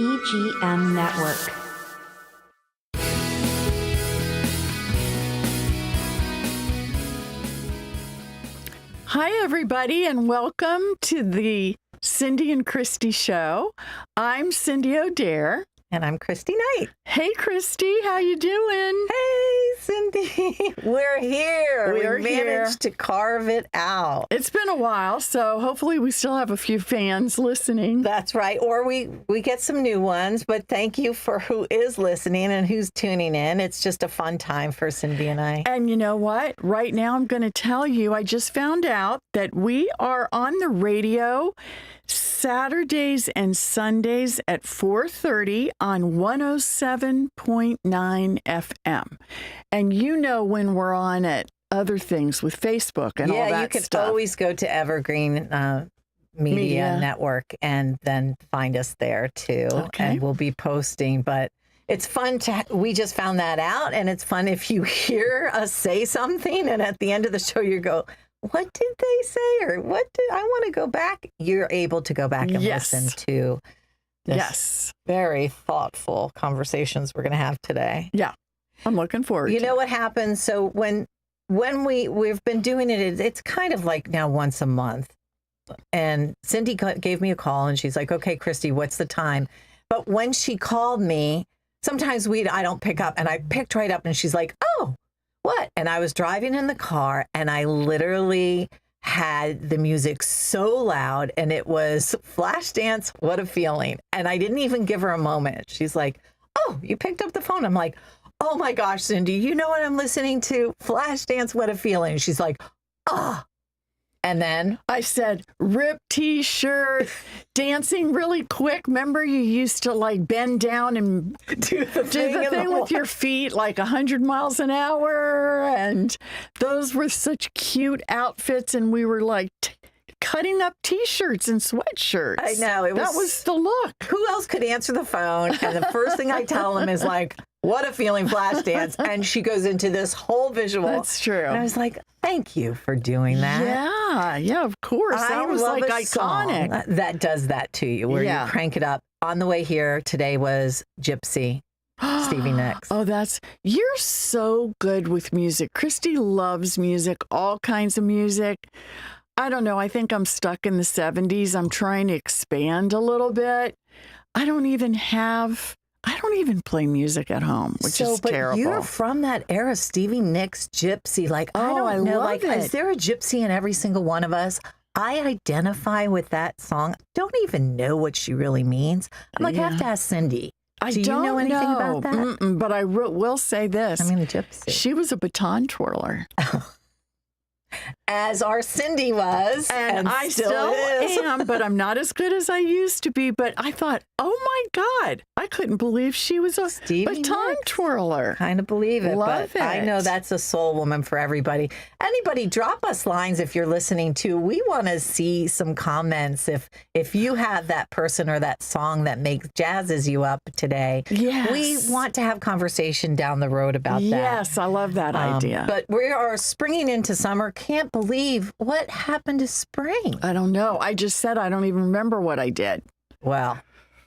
EGM Network. Hi, everybody, and welcome to the Cindy and Christi Show. I'm Cindy O'Dare. And I'm Christi Knight. Hey, Christi, how you doing? Hey, Cindy. We're here. We're we managed to carve it out. It's been a while, so hopefully we still have a few fans listening. That's right. Or we get some new ones, but thank you for who is listening and who's tuning in. It's just a fun time for Cindy and I. And you know what? Right now I'm going to tell you, I just found out that we are on the radio Saturdays and Sundays at 4:30 on 107.9 FM. And you know when we're on at other things with Facebook and all that stuff. Yeah, you can always go to Evergreen Media Network and then find us there too. Okay. And we'll be posting, but it's fun we just found that out, and it's fun if you hear us say something and at the end of the show you go, what did they say? Or I want to go back. You're able to go back and listen to this very thoughtful conversations we're going to have today. Yeah, I'm looking forward to it. You know what happens? So when we've been doing it, it's kind of like now once a month. And Cindy gave me a call and she's like, okay, Christi, what's the time? But when she called me, sometimes I don't pick up, and I picked right up and she's like, oh, what? And I was driving in the car and I literally had the music so loud, and it was Flashdance, What a Feeling. And I didn't even give her a moment. She's like, oh, you picked up the phone. I'm like, oh my gosh, Cindy, you know what I'm listening to? Flashdance, What a Feeling. She's like, ah. And then I said, rip T-shirt, dancing really quick. Remember you used to like bend down and do the thing with your feet like 100 miles an hour. And those were such cute outfits. And we were like cutting up T-shirts and sweatshirts. I know. That was the look. Who else could answer the phone? And the first thing I tell them is like, what a feeling, Flashdance. And she goes into this whole visual. That's true. And I was like, thank you for doing that. Yeah, of course. That was like iconic. That does that to you, where you crank it up. On the way here today was Gypsy, Stevie Nicks. Oh, you're so good with music. Christi loves music, all kinds of music. I don't know. I think I'm stuck in the 70s. I'm trying to expand a little bit. I don't even play music at home, which is terrible. You're from that era, Stevie Nicks, Gypsy. Like, I don't know. Like, is there a gypsy in every single one of us? I identify with that song. Don't even know what she really means. I'm like, I have to ask Cindy. Do you know anything about that? But I will say this. I mean, a gypsy. She was a baton twirler. As our Cindy was, and I still am, but I'm not as good as I used to be. But I thought, oh my God, I couldn't believe she was a baton twirler. Kind of believe it, Love it. I know that's a soul woman for everybody. Anybody, drop us lines if you're listening too. We want to see some comments if you have that person or that song that jazzes you up today. Yes. We want to have conversation down the road about that. Yes, I love that idea. But we are springing into summer. Can't believe what happened to spring. I don't know. I just said I don't even remember what I did. Well,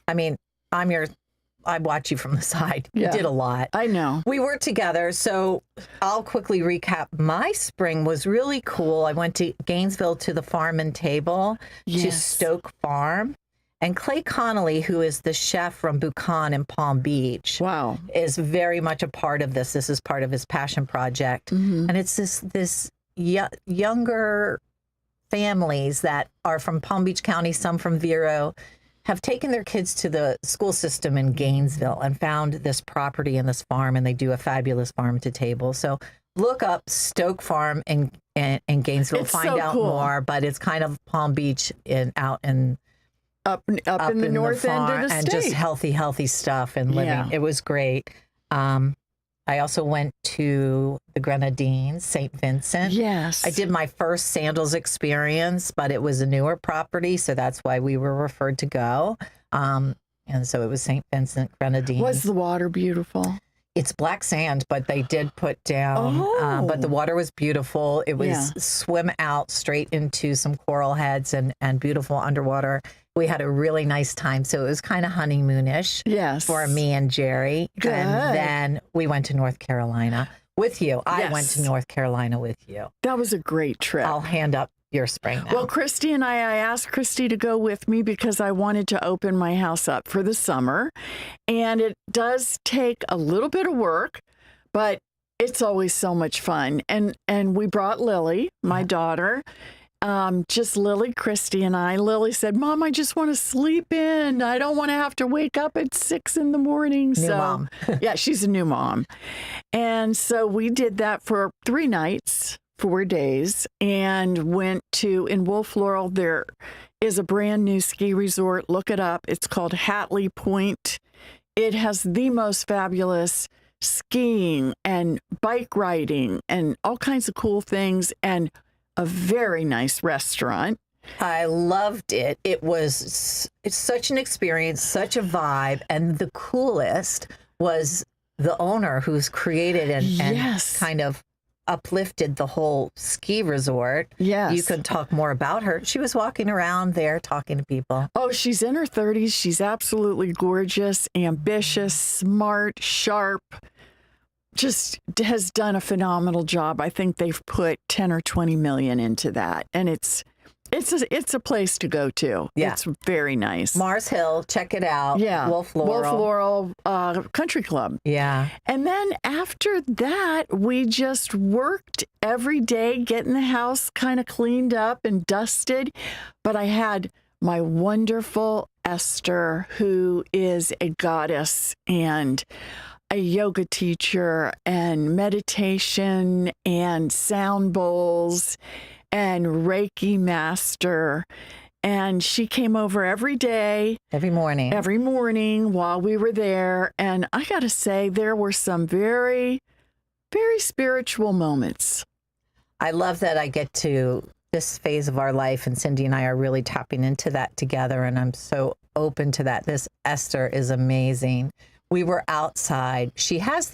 I mean, I watch you from the side. Yeah. You did a lot. I know. We were together, so I'll quickly recap. My spring was really cool. I went to Gainesville to the Farm and Table to Stoke Farm. And Clay Connolly, who is the chef from Buchan in Palm Beach, is very much a part of this. This is part of his passion project. Mm-hmm. And it's this younger families that are from Palm Beach County, some from Vero, have taken their kids to the school system in Gainesville and found this property and this farm, and they do a fabulous farm to table. So look up Stoke Farm in Gainesville, find out more. But it's kind of Palm Beach up in the north end of the state, and just healthy stuff and living. Yeah. It was great. I also went to the Grenadines, St. Vincent. Yes. I did my first sandals experience, but it was a newer property, so that's why we were referred to go. And so it was St. Vincent, Grenadines. Was the water beautiful? It's black sand, but they did put down, but the water was beautiful. It was swim out straight into some coral heads and beautiful underwater We had a really nice time. So it was kind of honeymoonish Yes. for me and Jerry. Good. And then we went to North Carolina with you. I Yes. went to North Carolina with you. That was a great trip. I'll hand up your spring now. Well, Christy and I asked Christy to go with me because I wanted to open my house up for the summer. And it does take a little bit of work, but it's always so much fun. And we brought Lily, my daughter, just Lily, Christy, and I. Lily said, Mom, I just want to sleep in. I don't want to have to wake up at 6 in the morning. New mom. Yeah, she's a new mom. And so we did that for 3 nights. 4 days, and went to, in Wolf Laurel, there is a brand new ski resort. Look it up. It's called Hatley Point. It has the most fabulous skiing and bike riding and all kinds of cool things, and a very nice restaurant. I loved it. It's such an experience, such a vibe. And the coolest was the owner who's created and Yes. kind of uplifted the whole ski resort. Yes. You could talk more about her. She was walking around there talking to people. Oh, she's in her 30s. She's absolutely gorgeous, ambitious, smart, sharp. Just has done a phenomenal job. I think they've put 10 or 20 million into that. And it's a place to go to. Yeah. It's very nice. Mars Hill, check it out. Yeah. Wolf Laurel. Wolf Laurel Country Club. Yeah. And then after that, we just worked every day, getting the house kind of cleaned up and dusted. But I had my wonderful Esther, who is a goddess and a yoga teacher and meditation and sound bowls and Reiki master. And she came over every day. Every morning While we were there. And I got to say, there were some very, very spiritual moments. I love that I get to this phase of our life, and Cindy and I are really tapping into that together, and I'm so open to that. This Esther is amazing. We were outside. She has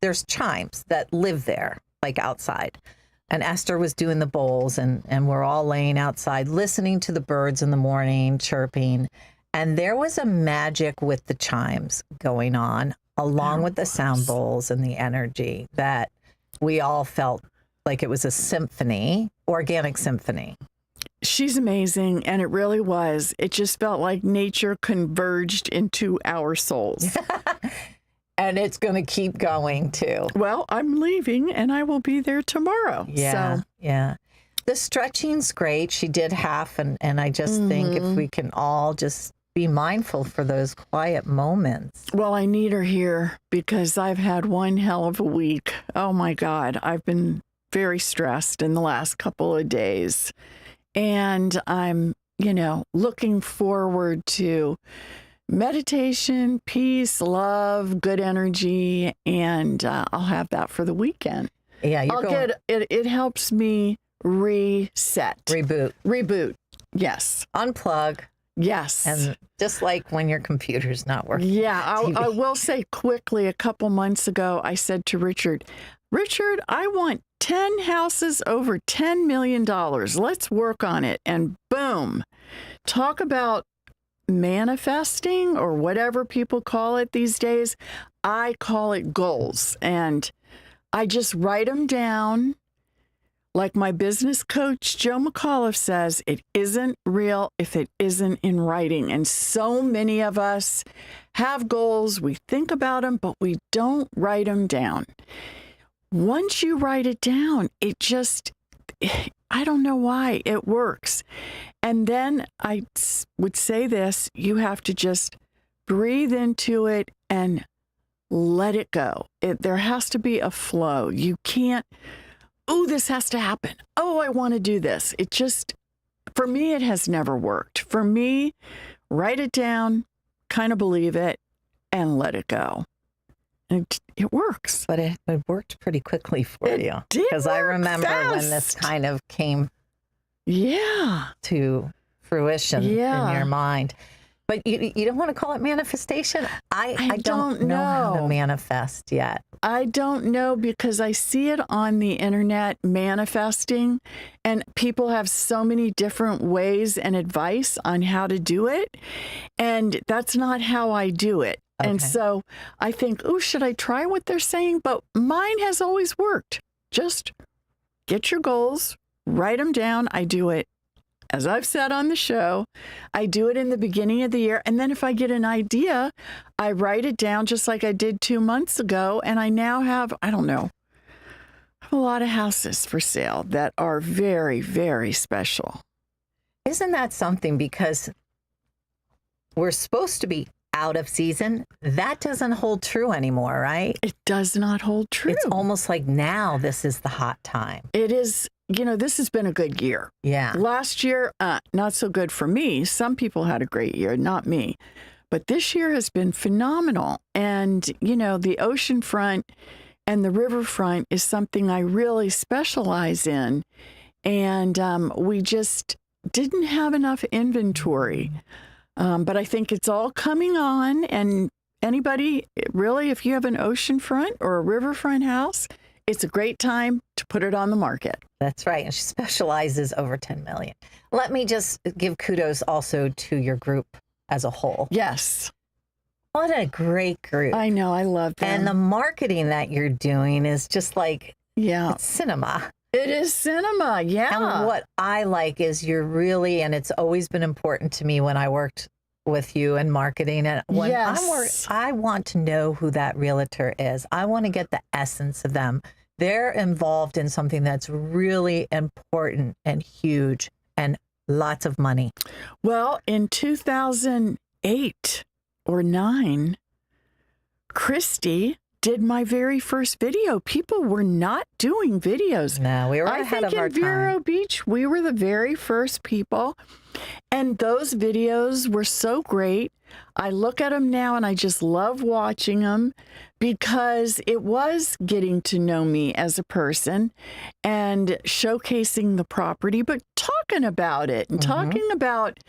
there's chimes that live there, like outside. And Esther was doing the bowls, and we're all laying outside listening to the birds in the morning chirping. And there was a magic with the chimes going on, along with the sound bowls and the energy that we all felt like it was a symphony, organic symphony. She's amazing, and it really was. It just felt like nature converged into our souls. And it's going to keep going, too. Well, I'm leaving, and I will be there tomorrow. Yeah, So. yeah. The stretching's great. She did half, and I just think if we can all just be mindful for those quiet moments. Well, I need her here because I've had one hell of a week. Oh, my God. I've been very stressed in the last couple of days. And I'm, looking forward to meditation, peace, love, good energy, and I'll have that for the weekend. Yeah, It helps me reset. Reboot. Yes. Unplug. Yes. And just like when your computer's not working. Yeah, I will say quickly, a couple months ago, I said to Richard, I want 10 houses over $10 million. Let's work on it. And boom, talk about manifesting or whatever people call it these days. I call it goals. And I just write them down. Like my business coach, Joe McAuliffe, says, it isn't real if it isn't in writing. And so many of us have goals. We think about them, but we don't write them down. Once you write it down, I don't know why, it works. And then I would say this, you have to just breathe into it and let it go. There has to be a flow. You can't, this has to happen. I want to do this. For me, it has never worked. For me, write it down, kind of believe it, and let it go. And it works. But it worked pretty quickly for you. Because I remember when this kind of came to fruition in your mind. But you don't want to call it manifestation? I don't know how to manifest yet. I don't know because I see it on the internet manifesting, and people have so many different ways and advice on how to do it. And that's not how I do it. Okay. And so I think, oh, should I try what they're saying? But mine has always worked. Just get your goals, write them down. I do it, as I've said on the show, I do it in the beginning of the year. And then if I get an idea, I write it down just like I did 2 months ago. And I now have, I don't know, a lot of houses for sale that are very, very special. Isn't that something? Because we're supposed to be out of season. That doesn't hold true anymore, right? It does not hold true. It's almost like now this is the hot time. It is, this has been a good year. Yeah. Last year, not so good for me. Some people had a great year, not me. But this year has been phenomenal. And, the oceanfront and the riverfront is something I really specialize in. And we just didn't have enough inventory. But I think it's all coming on. And anybody, really, if you have an oceanfront or a riverfront house, it's a great time to put it on the market. That's right. And she specializes over 10 million. Let me just give kudos also to your group as a whole. Yes. What a great group. I know. I love them. And the marketing that you're doing is just like, it's cinema. It is cinema. Yeah. And what I like is you're really, and it's always been important to me when I worked with you in marketing. And when I want to know who that realtor is. I want to get the essence of them. They're involved in something that's really important and huge and lots of money. Well, in 2008 or 9, Christy did my very first video. People were not doing videos. No, we were ahead of our time. I think in Vero Beach, we were the very first people. And those videos were so great. I look at them now and I just love watching them because it was getting to know me as a person and showcasing the property, but talking about it and talking about,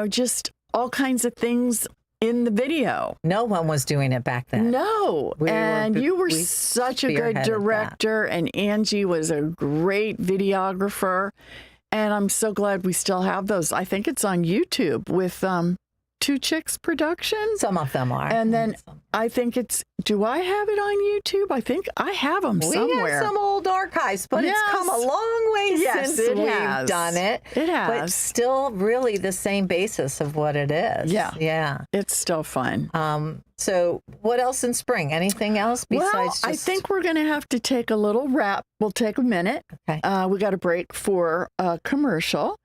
just all kinds of things in the video. No one was doing it back then. No. You were such a good director, and Angie was a great videographer. And I'm so glad we still have those. I think it's on YouTube with Two Chicks Productions. Some of them are. And then I think do I have it on YouTube? I think I have them somewhere. We have some old archives, but it's come a long way since we've done it. It has. But still really the same basis of what it is. Yeah. Yeah. It's still fun. So what else in spring? Anything else besides I think we're going to have to take a little wrap. We'll take a minute. Okay. We got a break for a commercial.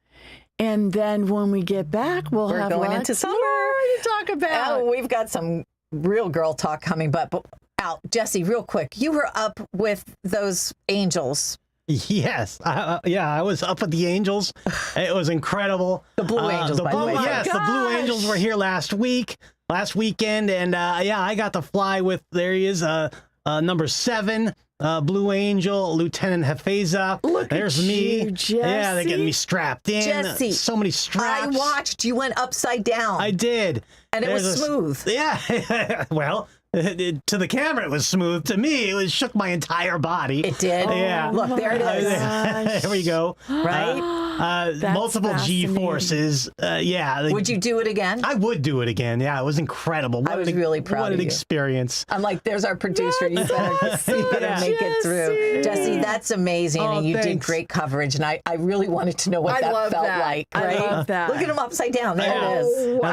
And then when we get back, we're have going into summer to talk about. Oh, we've got some real girl talk coming, but out. Jesse, real quick, you were up with those angels. Yes. I was up with the Angels. It was incredible. The Blue Angels, by the way. Yes, the Blue Angels were here last weekend. And I got to fly with, there he is, number 7. Blue Angel, Lieutenant Hafeza. There's me. Jesse. Yeah, they're getting me strapped in. Jesse, so many straps. I watched. You went upside down. I did. And it was smooth. Yeah. Well, to the camera, it was smooth. To me, it shook my entire body. It did. Yeah. Look, there it is. There we go. Right? Multiple G-forces. Yeah. Would you do it again? I would do it again. Yeah, it was incredible. I was really proud of you. What an experience. I'm like, there's our producer. You better make it through. Jesse, that's amazing. And you did great coverage. And I really wanted to know what that felt like. Right? I love that. Look at him upside down. There it is. Now,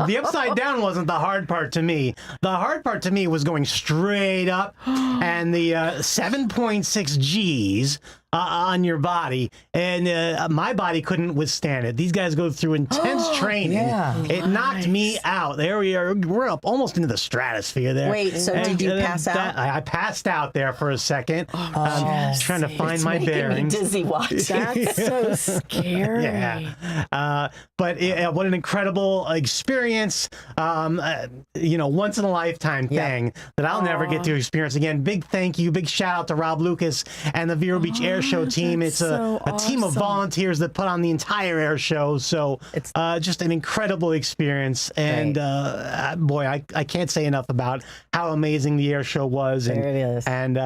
the upside down wasn't the hard part to me. The hard part to me was going straight up and the 7.6 Gs on your body, and my body couldn't withstand it. These guys go through intense training. Yeah. It knocked me out. There we are. We're up almost into the stratosphere there. Wait, so did you pass out? I passed out there for a second, trying to find my bearings. Me dizzy watch. That's so scary. Yeah. But what an incredible experience. Once in a lifetime thing that I'll never get to experience again. Big thank you. Big shout out to Rob Lucas and the Vero Beach Air show team. It's so a team of awesome. volunteers that put on the entire air show. So It's just an incredible experience. And boy, I can't say enough about how amazing the air show was. There it is. And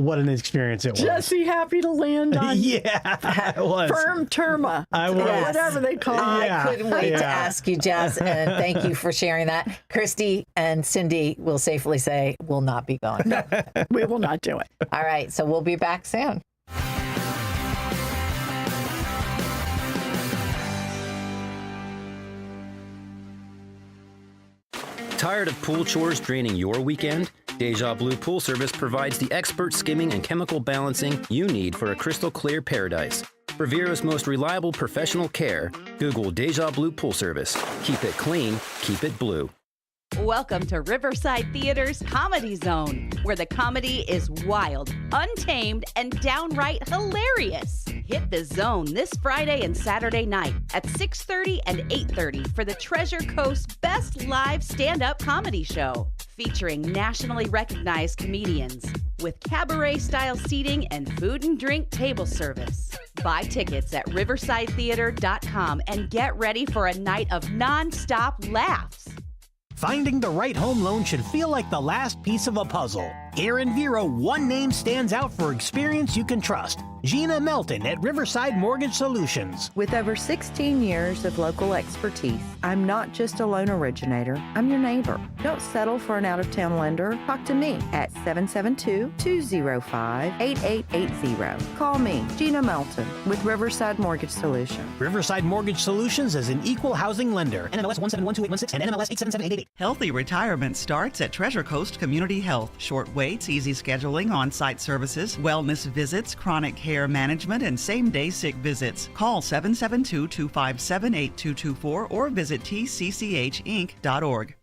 what an experience it was. Jesse, happy to land on Yeah, I was. firm terma, I or was. whatever they call it. Yeah. I couldn't wait to Yeah. ask you, Jess, and thank you for sharing that. Christy and Cindy will safely say will not be going. We will not do it. All right, so we'll be back soon. Tired of pool chores draining your weekend? Deja Blue Pool Service provides the expert skimming and chemical balancing you need for a crystal clear paradise. For Vero's most reliable professional care, Google Deja Blue Pool Service. Keep it clean, keep it blue. Welcome to Riverside Theater's Comedy Zone, where the comedy is wild, untamed, and downright hilarious. Hit the zone this Friday and Saturday night at 6:30 and 8:30 for the Treasure Coast's best live stand-up comedy show, featuring nationally recognized comedians with cabaret-style seating and food and drink table service. Buy tickets at riversidetheater.com and get ready for a night of non-stop laughs. Finding the right home loan should feel like the last piece of a puzzle. Here in Vero, one name stands out for experience you can trust. Gina Melton at Riverside Mortgage Solutions. With over 16 years of local expertise, I'm not just a loan originator, I'm your neighbor. Don't settle for an out-of-town lender. Talk to me at 772-205-8880. Call me, Gina Melton, with Riverside Mortgage Solutions. Riverside Mortgage Solutions is an equal housing lender. NMLS 1712816 and NMLS 87788. Healthy retirement starts at Treasure Coast Community Health. Short waits, easy scheduling, on-site services, wellness visits, chronic care management, and same-day sick visits. Call 772-257-8224 or visit tcchinc.org.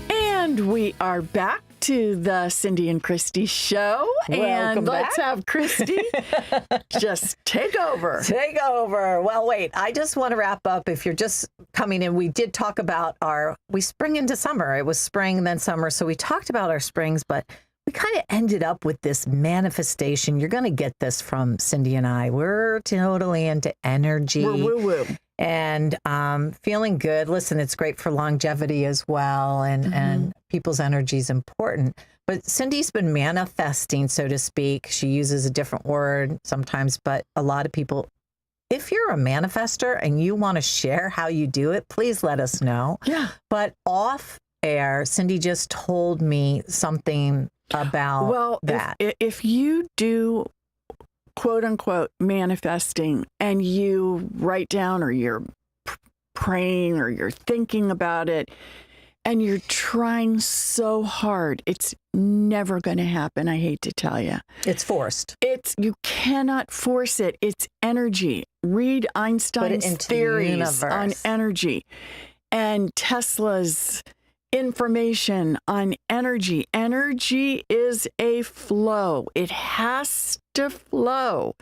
And we are back to the Cindy and Christi Show. Welcome and let's back. have Christy just take over. Take over. Well, wait, I just want to wrap up. If you're just coming in, we did talk about we spring into summer. It was spring, then summer. So we talked about our springs, but we kind of ended up with this manifestation. You're going to get this from Cindy and I. We're totally into energy. We're woo-woo. And feeling good. Listen, it's great for longevity as well, and people's energy is important. But Cindy's been manifesting, so to speak. She uses a different word sometimes, but a lot of people, if you're a manifester and you want to share how you do it, please let us know. Yeah. But off air, Cindy just told me something about that. If you do quote unquote manifesting and you write down or you're praying or you're thinking about it and you're trying so hard, it's never going to happen. I hate to tell you. It's forced. You cannot force it. It's energy. Read Einstein's into the theories universe. on energy and Tesla's information on energy. Energy is a flow. It has to flow.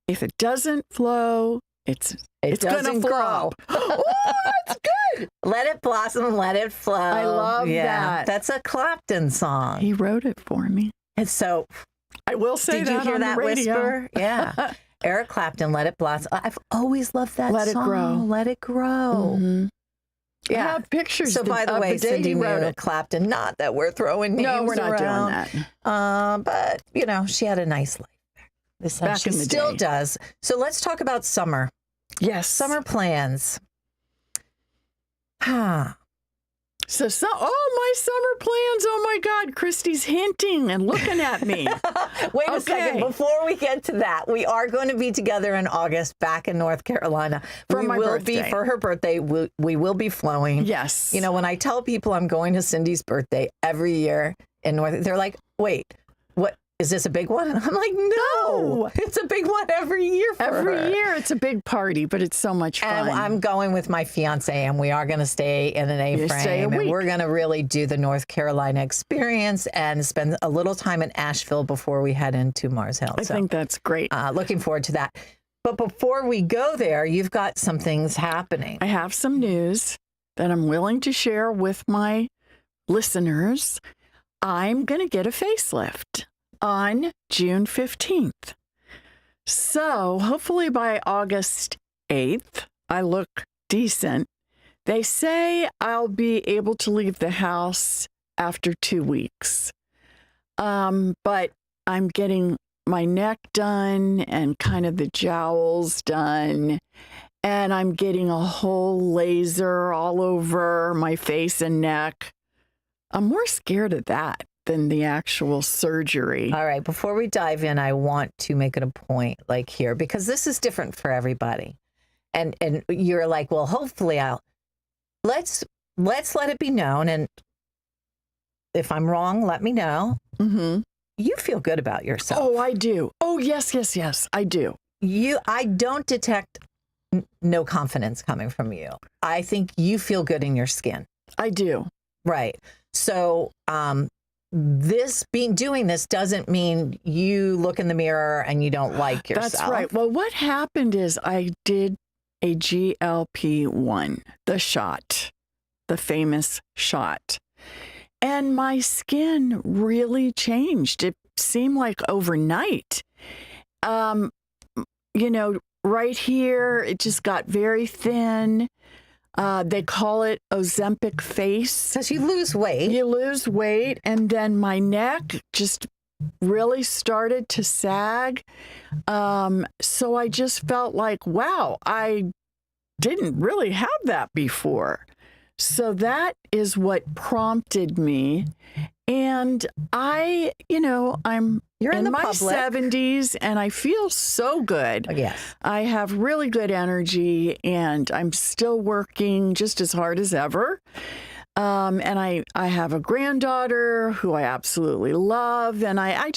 If it doesn't flow, it's going to grow. Oh, that's good. Let it blossom, let it flow. I love that. That's a Clapton song. He wrote it for me. And so, I will say did that you hear on that the radio. whisper? Yeah. Eric Clapton, Let It Blossom. I've always loved that Let song. It Grow. Let It Grow. Mm-hmm. I Yeah. have pictures. So, by the of way, day Cindy he wrote knew it. Clapton. Not that we're throwing names No, we're not around. doing that. But, she had a nice life. Back She in the still day. does. So, let's talk about summer. Yes. Summer plans. my summer plans. Oh my God, Christy's hinting and looking at me. Wait a second. Before we get to that, we are going to be together in August back in North Carolina. For my birthday. For her birthday. We will be flowing. Yes. When I tell people I'm going to Cindy's birthday every year in North, they're like, wait, what? Is this a big one? And I'm like, no, it's a big one every year for her. Every year it's a big party, but it's so much fun. And I'm going with my fiance, and we are going to stay in an You stay a A-frame, and week. we're going to really do the North Carolina experience and spend a little time in Asheville before we head into Mars Hill. I think that's great. Looking forward to that. But before we go there, you've got some things happening. I have some news that I'm willing to share with my listeners. I'm going to get a facelift on June 15th. So hopefully by August 8th, I look decent. They say I'll be able to leave the house after 2 weeks. But I'm getting my neck done and kind of the jowls done. And I'm getting a whole laser all over my face and neck. I'm more scared of that than the actual surgery. All right. Before we dive in, I want to make it a point like here, because this is different for everybody. And you're like, well, hopefully let's let it be known. And if I'm wrong, let me know. Mm-hmm. You feel good about yourself. Oh, I do. Oh, yes, I do. I don't detect no confidence coming from you. I think you feel good in your skin. I do. Right. So, doing this doesn't mean you look in the mirror and you don't like yourself. That's right. Well, what happened is I did a GLP-1, the shot, the famous shot. And my skin really changed. It seemed like overnight. Right here, it just got very thin. They call it Ozempic face. Because you lose weight. You lose weight. And then my neck just really started to sag. So I just felt like, wow, I didn't really have that before. So that is what prompted me. And I'm You're in the my public. 70s and I feel so good. Yes. I have really good energy and I'm still working just as hard as ever. And I have a granddaughter who I absolutely love. And I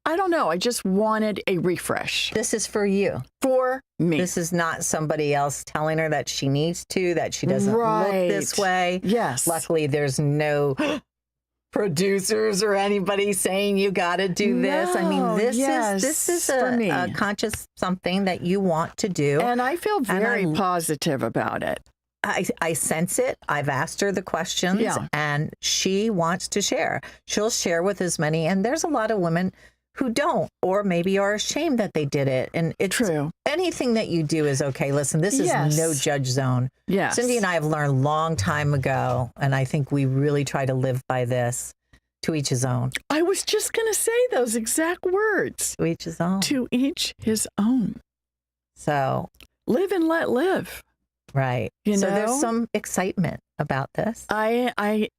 don't know. I just wanted a refresh. This is for you. For me. This is not somebody else telling her that she needs to, that she doesn't look this way. Yes. Luckily, there's no producers or anybody saying you got to do this. I mean, this is a conscious something that you want to do. And I feel very positive about it. I sense it. I've asked her the questions and she wants to share. She'll share with as many. And there's a lot of women who don't, or maybe are ashamed that they did it. And it's true. Anything that you do is okay. Listen, this is no judge zone. Yes. Cindy and I have learned a long time ago, and I think we really try to live by this. To each his own. I was just going to say those exact words. To each his own. To each his own. So live and let live. Right. So there's some excitement about this. I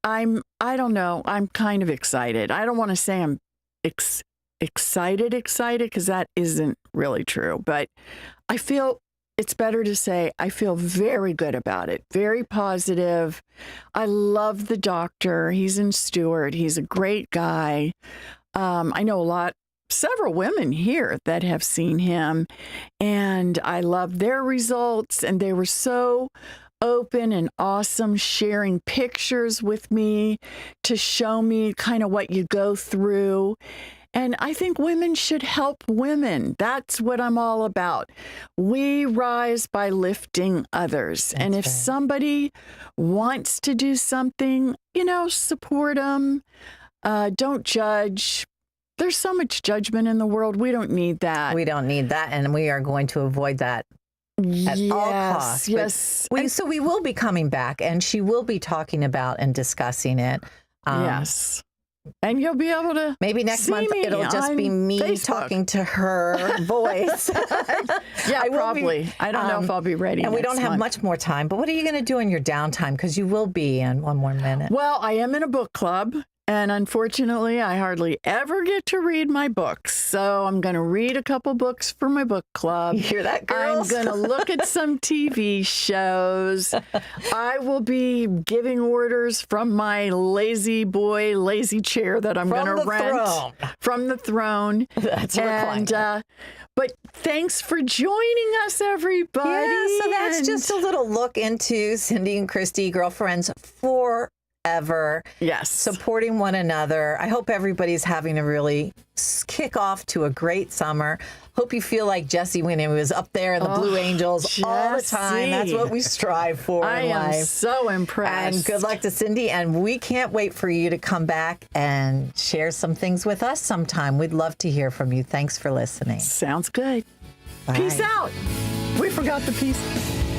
don't know. I'm kind of excited. I don't want to say I'm excited because that isn't really true, but I feel it's better to say I feel very good about it, very positive. I love the doctor. He's in Stewart. He's a great guy. I know several women here that have seen him, and I love their results, and they were so open and awesome, sharing pictures with me to show me kind of what you go through. And I think women should help women. That's what I'm all about. We rise by lifting others. And if somebody wants to do something, support them. Don't judge. There's so much judgment in the world. We don't need that. We don't need that. And we are going to avoid that at all costs. Yes. So we will be coming back and she will be talking about and discussing it. Yes. And you'll be able to maybe next month it'll just be me Facebook. Talking to her voice. Yeah, probably. I don't know if I'll be ready. And we don't have much more time. But what are you going to do in your downtime? Because you will be in one more minute. Well, I am in a book club. And unfortunately, I hardly ever get to read my books. So I'm going to read a couple books for my book club. You hear that, girls? I'm going to look at some TV shows. I will be giving orders from my lazy chair that I'm going to rent from the throne. That's recliner. But thanks for joining us, everybody. Yeah, so that's just a little look into Cindy and Christi, girlfriends forever. Yes. Supporting one another. I hope everybody's having a really kick off to a great summer. hope you feel like Jesse when he was up there in the Blue Angels all the time. That's what we strive for I in life. am so impressed. And good luck to Cindy. And we can't wait for you to come back and share some things with us sometime. We'd love to hear from you. Thanks for listening. Sounds good. Bye. Peace out. We forgot the peace.